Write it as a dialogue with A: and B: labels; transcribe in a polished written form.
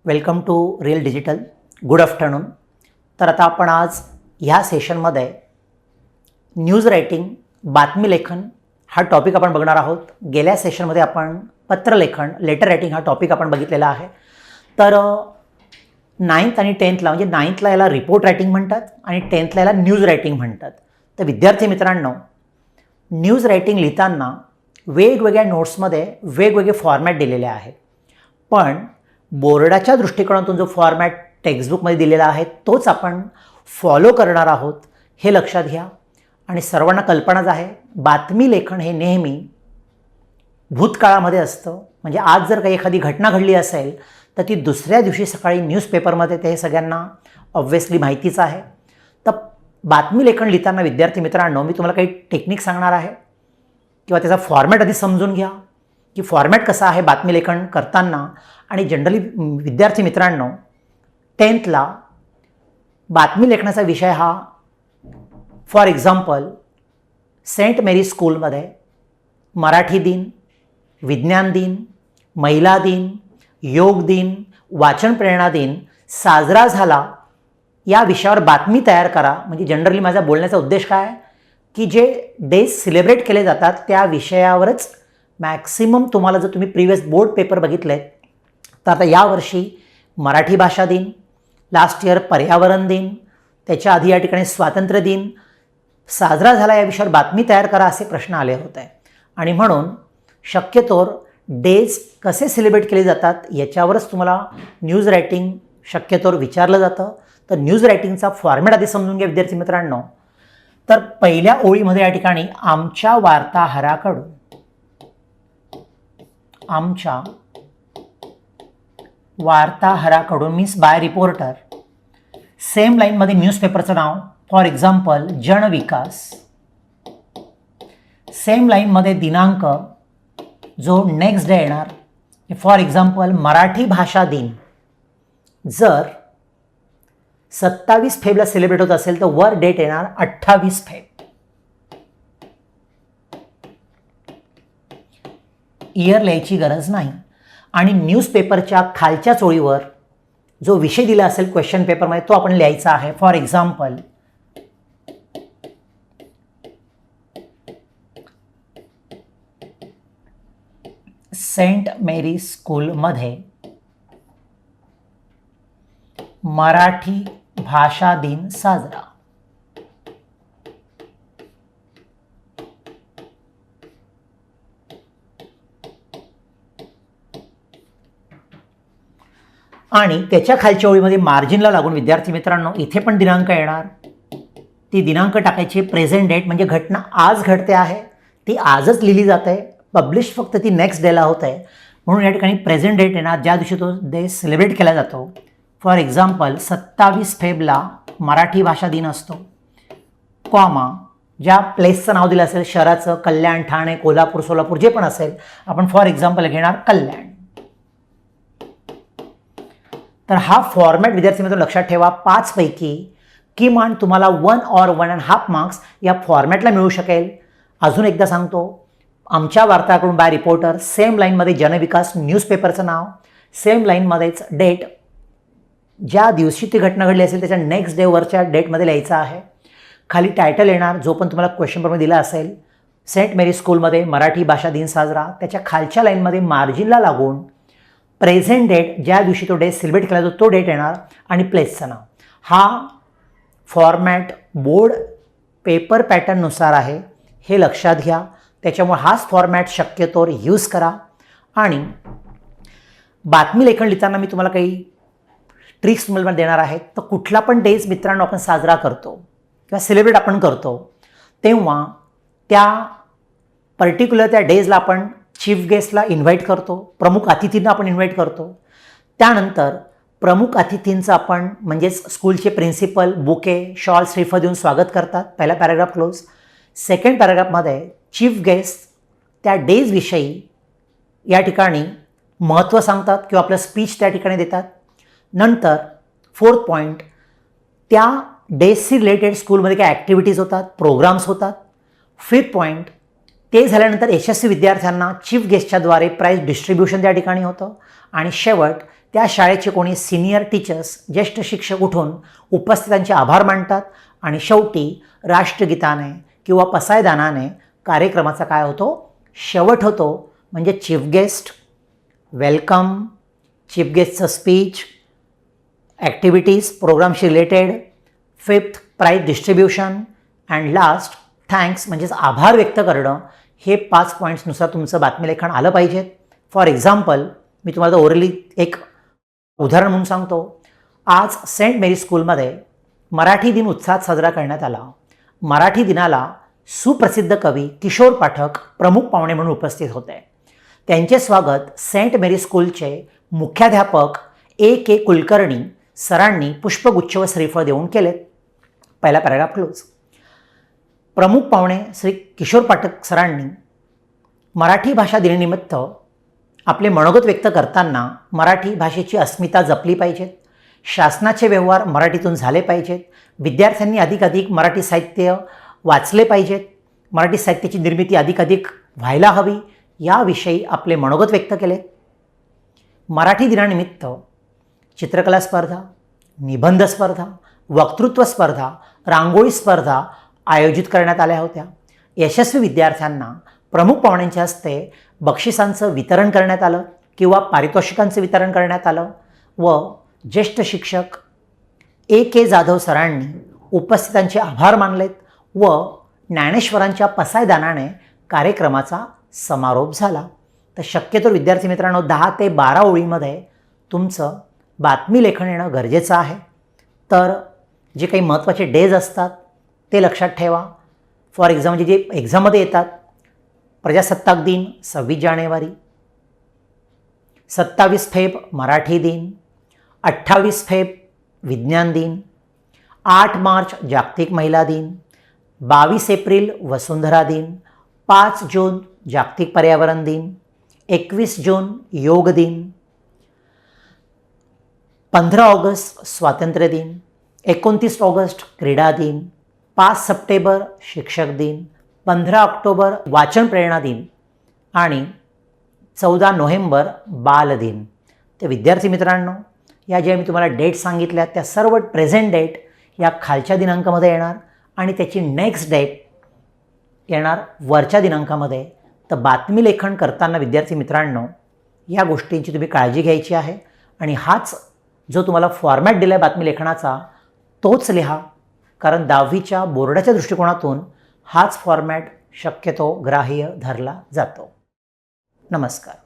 A: Welcome to real digital. Good afternoon. तर आता आपण आज ह्या सेशनमध्ये न्यूज रायटिंग, बातमी लेखन हा टॉपिक आपण बघणार आहोत. गेल्या सेशनमध्ये आपण पत्रलेखन, लेटर रायटिंग हा टॉपिक आपण बघितलेला आहे. तर 9th आणि 10thला म्हणजे 9thला याला रिपोर्ट रायटिंग म्हणतात आणि 10thला याला न्यूज रायटिंग म्हणतात. तर विद्यार्थी मित्रांनो, न्यूज रायटिंग लिहिताना वेगवेगळ्या नोट्समध्ये वेगवेगळे फॉर्मॅट दिलेले आहेत, पण बोर्डाच्या दृष्टिकोनातून जो फॉर्मॅट टेक्स्टबुकमध्ये दिलेला आहे तोच आपण फॉलो करणार आहोत, हे लक्षात घ्या. आणि सर्वांना कल्पनाच आहे, बातमी लेखन हे नेहमी भूतकाळामध्ये असतं. म्हणजे आज जर काही एखादी घटना घडली असेल तर ती दुसऱ्या दिवशी सकाळी न्यूजपेपरमध्ये ते सगळ्यांना ऑब्व्हियसली माहितीच आहे. तर बातमी लेखन लिहिताना विद्यार्थी मित्रांनो, मी तुम्हाला काही टेक्निक सांगणार आहे किंवा त्याचा फॉर्मॅट आधी समजून घ्या की फॉर्मॅट कसा आहे बातमी लेखन करताना. आणि जनरली विद्यार्थी मित्रांनो, 10thला बातमी लेखनाचा विषय हा फॉर एक्झाम्पल सेंट मेरी स्कूलमध्ये मराठी दिन, विज्ञान दिन, महिला दिन, योग दिन, वाचन प्रेरणा दिन साजरा झाला या विषयावर बातमी तयार करा. म्हणजे जनरली माझा बोलण्याचा उद्देश काय आहे की जे डेज सेलिब्रेट केले जातात त्या विषयावरच मॅक्सिमम तुम्हाला, जर तुम्ही प्रिव्हियस बोर्ड पेपर बघितलेत तर आता यावर्षी मराठी भाषा दिन, लास्ट इयर पर्यावरण दिन, त्याच्या आधी या ठिकाणी स्वातंत्र्य दिन साजरा झाला या विषयावर बातमी तयार करा असे प्रश्न आले होते. आणि म्हणून शक्यतोवर डेज कसे सेलिब्रेट केले जातात याच्यावरच तुम्हाला न्यूज रायटिंग शक्यतोवर विचारलं जातं. तर न्यूज रायटिंगचा फॉर्मॅट आधी समजून घ्या विद्यार्थी मित्रांनो. तर पहिल्या ओळीमध्ये या ठिकाणी आमच्या वार्ताहराकडून, आमच्या वार्ताहराकडून मीन्स बाय रिपोर्टर, सेम लाईनमध्ये न्यूजपेपरचं नाव फॉर एक्झाम्पल जनविकास, सेम लाईनमध्ये दिनांक जो नेक्स्ट डे येणार फॉर एक्झाम्पल मराठी भाषा दिन. जर 27 फेब्रुवारीला सेलिब्रेट होत असेल तर वर डेट येणार 28 फेब्रुवारी. इयर लिहायची गरज नाही. आणि न्यूजपेपरच्या खालच्या चोळीवर जो विषय दिला असेल क्वेश्चन पेपरमध्ये तो आपण लिहायचा आहे. फॉर एक्झाम्पल सेंट मेरी स्कूलमध्ये मराठी भाषा दिन साजरा. आणि त्याच्या खालच्या ओळीमध्ये मार्जिनला लागून विद्यार्थी मित्रांनो इथे पण दिनांक येणार. ती दिनांक टाकायची, प्रेझेंट डेट म्हणजे घटना आज घडते आहे ती आजच लिहिली जाते, पब्लिश फक्त ती नेक्स्ट डेला होत आहे म्हणून या ठिकाणी प्रेझेंट डेट येणार ज्या दिवशी तो डे सेलिब्रेट केला जातो. फॉर एक्झाम्पल 27 फेब्रुवारीला मराठी भाषा दिन असतो, कॉमा ज्या प्लेसचं नाव दिलं असेल शहराचं, कल्याण, ठाणे, कोल्हापूर, सोलापूर जे पण असेल, आपण फॉर एक्झाम्पल घेणार कल्याण. तर हा फॉर्मॅट विद्यार्थी मित्रांनो लक्षात ठेवा. 5 पैकी किमान तुम्हाला 1 or 1.5 मार्क्स या फॉर्मॅटला मिळू शकेल. अजून एकदा सांगतो, आमच्या वार्ताहराकडून बाय रिपोर्टर, सेम लाईनमध्ये जनविकास न्यूजपेपरचं नाव, सेम लाईनमध्येच डेट, ज्या दिवशी ती घटना घडली असेल त्याच्या नेक्स्ट डे वरच्या डेटमध्ये लिहायचं आहे. खाली टायटल येणार जो पण तुम्हाला क्वेश्चन पेपरमध्ये दिला असेल, सेंट मेरी स्कूलमध्ये मराठी भाषा दिन साजरा. त्याच्या खालच्या लाईनमध्ये मार्जिनला लागून प्रेझेंट डेट ज्या दिवशी तो डे सेलिब्रेट केला जातो तो डेट येणार आणि प्लेसचं नाव. हा फॉर्मॅट बोर्ड पेपर पॅटर्ननुसार आहे हे लक्षात घ्या. त्याच्यामुळे हाच फॉर्मॅट शक्यतोवर यूज करा. आणि बातमी लेखन लिहिताना मी तुम्हाला काही ट्रिक्स तुम्हाला देणार आहेत. तर कुठला पण डेज मित्रांनो आपण साजरा करतो किंवा सेलिब्रेट आपण करतो तेव्हा त्या पर्टिक्युलर त्या डेजला आपण चीफ गेस्टला इन्व्हाइट करतो, प्रमुख अतिथींना आपण इन्व्हाइट करतो. त्यानंतर प्रमुख अतिथींचं आपण म्हणजेच स्कूलचे प्रिन्सिपल बुके, शॉल, श्रीफळ देऊन स्वागत करतात. पहिला पॅराग्राफ क्लोज. सेकंड पॅराग्राफमध्ये चीफ गेस्ट त्या डेजविषयी या ठिकाणी महत्त्व सांगतात किंवा आपलं स्पीच त्या ठिकाणी देतात. नंतर 4th पॉईंट, त्या डेजशी रिलेटेड स्कूलमध्ये काही ॲक्टिव्हिटीज होतात, प्रोग्राम्स होतात. 5th पॉईंट, ते झाल्यानंतर यशस्वी विद्यार्थ्यांना चीफ गेस्टच्याद्वारे प्राइज डिस्ट्रीब्युशन त्या ठिकाणी होतं. आणि शेवट त्या शाळेचे कोणी सिनियर टीचर्स, ज्येष्ठ शिक्षक उठून उपस्थितांचे आभार मानतात आणि शेवटी राष्ट्रगीताने किंवा पसायदानाने कार्यक्रमाचा काय होतो, शेवट होतो. म्हणजे चीफ गेस्ट, वेलकम, चीफ गेस्टचं स्पीच, ॲक्टिव्हिटीज प्रोग्रामशी related, 5th prize distribution and last thanks म्हणजेच आभार व्यक्त करणं. हे 5 पॉईंट्सनुसार तुमचं बातमीलेखन आलं पाहिजे. फॉर एक्झाम्पल, मी तुम्हाला ओरली एक उदाहरण म्हणून सांगतो. आज सेंट मेरी स्कूलमध्ये मराठी दिन उत्साहात साजरा करण्यात आला. मराठी दिनाला सुप्रसिद्ध कवी किशोर पाठक प्रमुख पाहुणे म्हणून उपस्थित होते. त्यांचे स्वागत सेंट मेरी स्कूलचे मुख्याध्यापक A.K. कुलकर्णी सरांनी पुष्पगुच्छ व श्रीफळ देऊन केलेत. पहिला पॅराग्राफ क्लोज. प्रमुख पाहुणे श्री किशोर पाठक सरांनी मराठी भाषा दिनानिमित्त आपले मनोगत व्यक्त करताना मराठी भाषेची अस्मिता जपली पाहिजेत, शासनाचे व्यवहार मराठीतून झाले पाहिजेत, विद्यार्थ्यांनी अधिकाधिक मराठी साहित्य वाचले पाहिजेत, मराठी साहित्याची निर्मिती अधिकाधिक व्हायला हवी, याविषयी आपले मनोगत व्यक्त केले. मराठी दिनानिमित्त चित्रकला स्पर्धा, निबंध स्पर्धा, वक्तृत्व स्पर्धा, रांगोळी स्पर्धा आयोजित करण्यात आल्या होत्या. यशस्वी विद्यार्थ्यांना प्रमुख पाहुण्यांच्या हस्ते बक्षिसांचं वितरण करण्यात आलं किंवा पारितोषिकांचं वितरण करण्यात आलं व ज्येष्ठ शिक्षक A.K. जाधव सरांनी उपस्थितांचे आभार मानलेत व ज्ञानेश्वरांच्या पसायदानाने कार्यक्रमाचा समारोप झाला. तर शक्यतो विद्यार्थी मित्रांनो 10 ते 12 ओळीमध्ये तुमचं बातमी लेखन येणं गरजेचं आहे. तर जे काही महत्त्वाचे डेज असतात ते लक्षात ठेवा. फॉर एक्झाम्पल जे एक्झाममध्ये येतात, प्रजासत्ताक दिन 26 जानेवारी, 27 फेब मराठी दिन, 28 फेब विज्ञान दिन, 8 मार्च जागतिक महिला दिन, 22 एप्रिल वसुंधरा दिन, 5 जून जागतिक पर्यावरण दिन, 21 जून योग दिन, 15 ऑगस्ट स्वातंत्र्य दिन, 29 ऑगस्ट क्रीडा दिन, 5 सप्टेंबर शिक्षक दिन, 15 ऑक्टोबर वाचन प्रेरणा दिन आणि 14 नोव्हेंबर बाल दिन. ते विद्यार्थी मित्रांनो, या ज्या मी तुम्हाला डेट सांगितल्या त्या सर्व प्रेझेंट डेट या खालच्या दिनांकामध्ये येणार आणि त्याची नेक्स्ट डेट येणार वरच्या दिनांकामध्ये. तर बातमी लेखन करताना विद्यार्थी मित्रांनो या गोष्टींची तुम्ही काळजी घ्यायची आहे आणि हाच जो तुम्हाला फॉर्मॅट दिला आहे बातमी लेखनाचा तोच लिहा, कारण 10वीच्या बोर्डाच्या दृष्टिकोनातून हाच फॉर्मॅट शक्यतो ग्राह्य धरला जातो. नमस्कार.